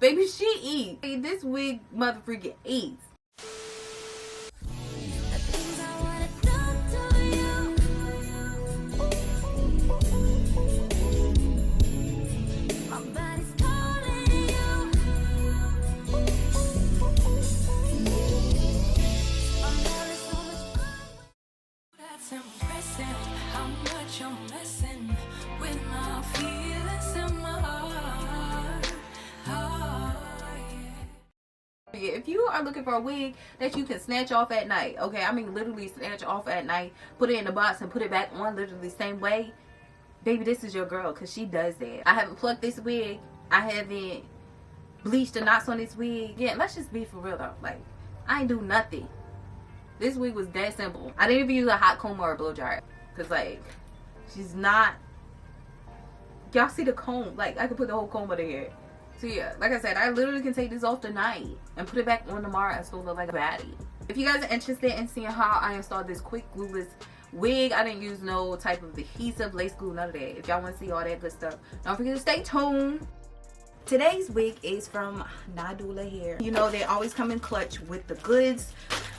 Baby, she eats. This wig mother freaking eats. If you are looking for a wig that you can snatch off at night, okay, I mean literally snatch off at night, put it in the box and put it back on literally the same way, baby, this is your girl, because she does that. I haven't plucked this wig. I haven't bleached the knots on this wig. Yeah, let's just be for real though. Like, I ain't do nothing. This wig was that simple. I didn't even use a hot comb or a blow dryer, because like, she's not, y'all see the comb, like I could put the whole comb under here. So yeah, like I said, I literally can take this off tonight and put it back on tomorrow and still look like a baddie. If you guys are interested in seeing how I installed this quick glueless wig, I didn't use no type of adhesive, lace glue, none of that. If y'all want to see all that good stuff, don't forget to stay tuned. Today's wig is from Nadula Hair. You know, they always come in clutch with the goods.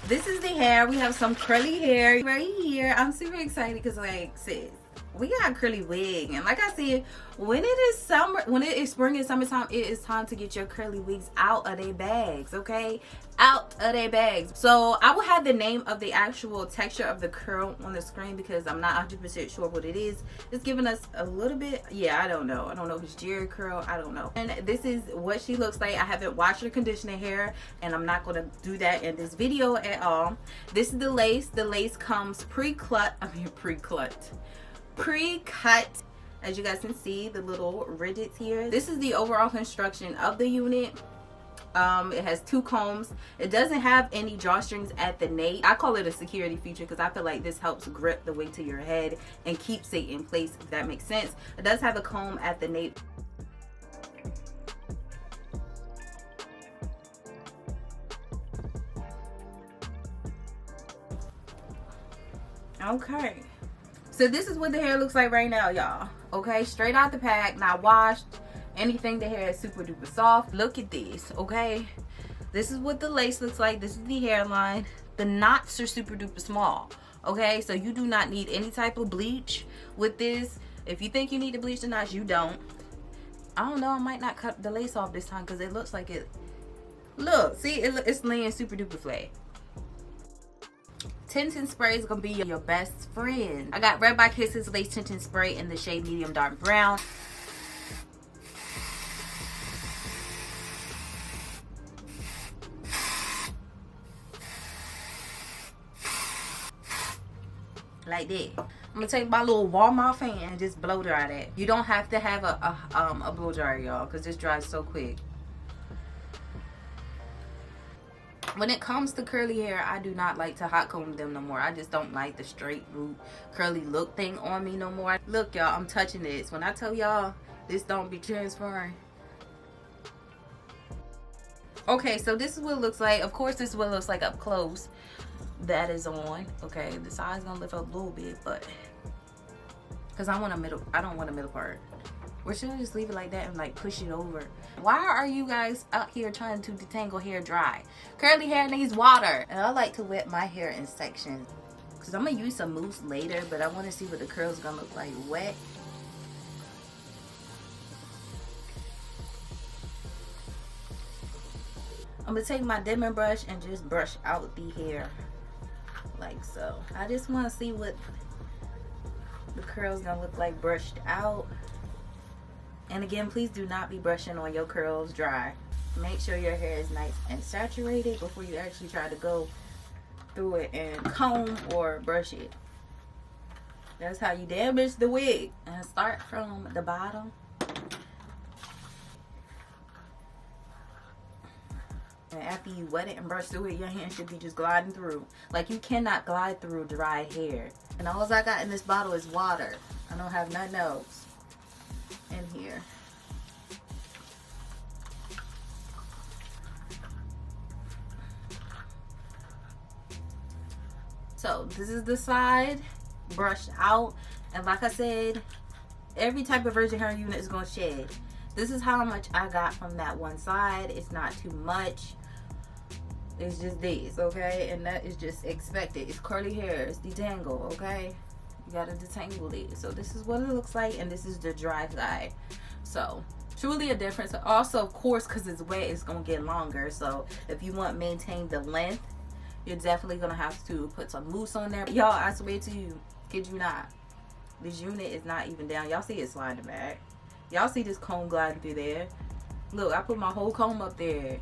This is the hair. We have some curly hair right here. I'm super excited because, like, sis, we got a curly wig, and like I said, when it is summer, when it is spring and summertime, it is time to get your curly wigs out of their bags, okay? Out of their bags. So I will have the name of the actual texture of the curl on the screen because I'm not 100% sure what it is. It's giving us a little bit, yeah, I don't know if it's Jerry curl, I don't know. And this is what she looks like. I haven't washed or conditioned her hair, and I'm not going to do that in this video at all. This is the lace. The lace comes pre-cut, as you guys can see, the little ridges here. This is the overall construction of the unit. It has 2 combs. It doesn't have any drawstrings at the nape. I call it a security feature because I feel like this helps grip the wig to your head and keeps it in place, if that makes sense. It does have a comb at the nape. Okay, so this is what the hair looks like right now, y'all. Okay, straight out the pack, not washed anything. The hair is super duper soft. Look at this. Okay, this is what the lace looks like. This is the hairline. The knots are super duper small. Okay, so you do not need any type of bleach with this. If you think you need to bleach the knots, you don't. I don't know, I might not cut the lace off this time because it looks like it. Look, see, it's laying super duper flat. Tinting spray is gonna be your best friend. I got Red by Kisses lace tinting spray in the shade medium dark brown. Like that. I'm gonna take my little Walmart fan and just blow dry that. You don't have to have a blow dryer, y'all, because this dries so quick. When it comes to curly hair, I do not like to hot comb them no more. I just don't like the straight root curly look thing on me no more. Look, y'all, I'm touching this. When I tell y'all this don't be transferring. Okay, so this is what it looks like. Of course, this is what it looks like up close. That is on. Okay, the side's gonna lift up a little bit, but because I don't want a middle part. Or should I just leave it like that and like push it over? Why are you guys out here trying to detangle hair dry? Curly hair needs water. And I like to wet my hair in sections because I'm gonna use some mousse later, but I want to see what the curls gonna look like wet. I'm gonna take my dimming brush and just brush out the hair like so. I just want to see what the curls gonna look like brushed out. And again, please do not be brushing on your curls dry. Make sure your hair is nice and saturated before you actually try to go through it and comb or brush it. That's how you damage the wig. And start from the bottom. And after you wet it and brush through it, your hand should be just gliding through. Like, you cannot glide through dry hair. And all I got in this bottle is water. I don't have nothing else in here. So this is the side brushed out, and like I said, every type of virgin hair unit is going to shed. This is how much I got from that one side. It's not too much. It's just this, okay? And that is just expected. It's curly hair. It's detangle, okay? You gotta detangle it. So this is what it looks like, and this is the dry side. So truly a difference. Also, of course, because it's wet, it's gonna get longer. So if you want to maintain the length, you're definitely gonna have to put some mousse on there. Y'all, I swear to you, kid you not, this unit is not even down. Y'all see it sliding back. Y'all see this comb gliding through there. Look, I put my whole comb up there.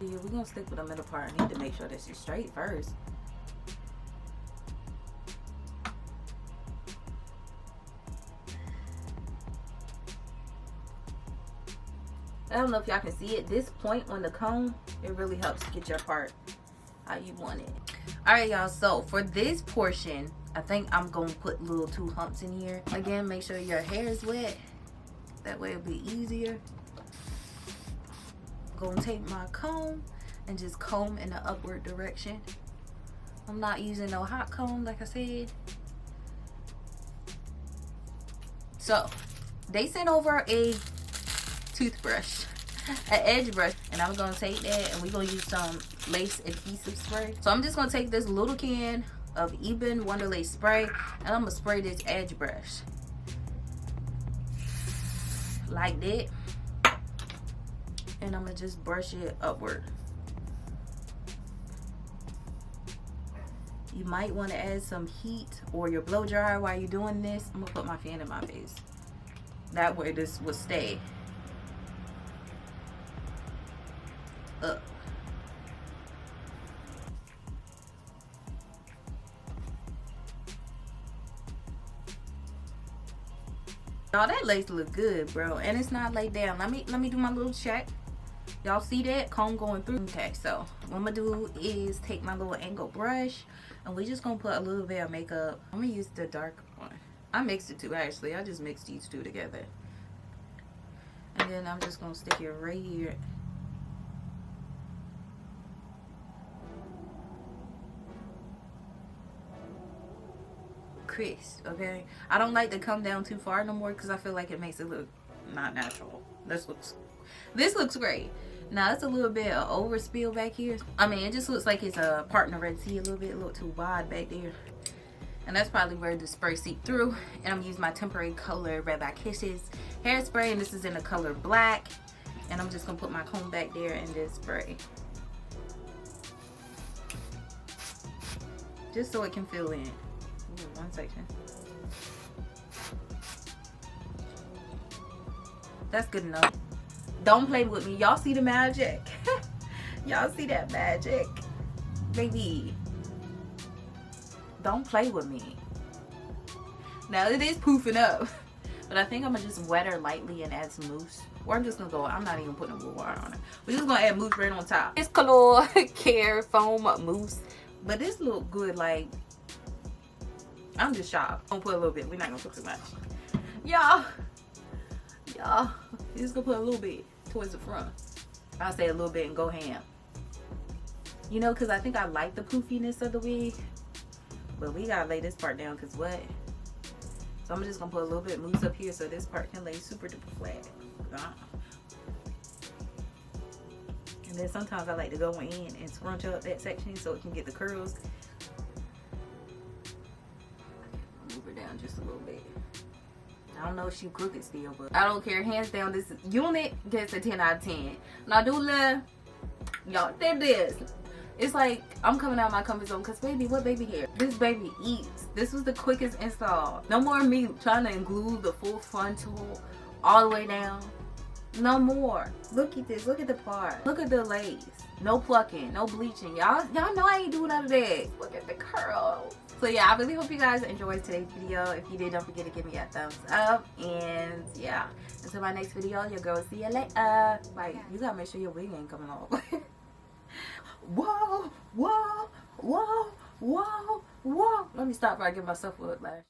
Yeah, we're gonna stick with the middle part. I need to make sure this is straight first. I don't know if y'all can see it. This point on the comb, it really helps get your part how you want it. Alright, y'all, so for this portion, I think I'm gonna put little 2 humps in here. Again, make sure your hair is wet. That way it'll be easier. Gonna take my comb and just comb in the upward direction. I'm not using no hot comb, like I said. So they sent over a toothbrush, an edge brush, and I'm gonna take that and we're gonna use some lace adhesive spray. So I'm just gonna take this little can of Ebin Wonder Lace spray and I'm gonna spray this edge brush like that. And I'm gonna just brush it upward. You might want to add some heat or your blow dryer while you're doing this. I'm gonna put my fan in my face. That way this will stay up. Y'all, that lace look good, bro, and it's not laid down. Let me do my little check. Y'all see that comb going through? Okay, so what I'm gonna do is take my little angle brush and we just gonna put a little bit of makeup. I'm gonna use the dark one. I mixed it too, actually. I just mixed these two together, and then I'm just gonna stick it right here. Crisp, okay? I don't like to come down too far no more because I feel like it makes it look not natural. This looks great. Now it's a little bit of overspill back here. I mean, it just looks like it's a part in the Red Sea a little too wide back there. And that's probably where the spray seeped through. And I'm using my temporary color Red by Kisses hairspray, and this is in the color black. And I'm just gonna put my comb back there and just spray, just so it can fill in. Ooh, one section. That's good enough. Don't play with me. Y'all see the magic? Y'all see that magic? Baby, don't play with me. Now it is poofing up, but I think I'm gonna just wet her lightly and add some mousse. Or I'm just gonna go, I'm not even putting a water on it. We're just gonna add mousse right on top. It's Color Care Foam Mousse. But this look good, like, I'm just shocked. I'm gonna put a little bit. We're not gonna put too much. Y'all, just gonna put a little bit towards the front. I'll say a little bit and go ham. You know, because I think I like the poofiness of the wig. But we gotta lay this part down because what? So I'm just gonna put a little bit mousse up here so this part can lay super duper flat. And then sometimes I like to go in and scrunch up that section so it can get the curls. Move her down just a little bit. I don't know if she's crooked still, but I don't care. Hands down, this unit gets a 10 out of 10. Nadula, y'all, there this. It's like I'm coming out of my comfort zone because baby, what baby hair? This baby eats. This was the quickest install. No more me trying to glue the full frontal all the way down. No more. Look at this. Look at the part. Look at the lace. No plucking. No bleaching. Y'all know I ain't doing none of that. Look at the curls. So yeah, I really hope you guys enjoyed today's video. If you did, don't forget to give me a thumbs up. And yeah, until my next video, your girl will see you later. Like, you gotta make sure your wig ain't coming off. Whoa, whoa, whoa, whoa, whoa. Let me stop before I give myself a whiplash.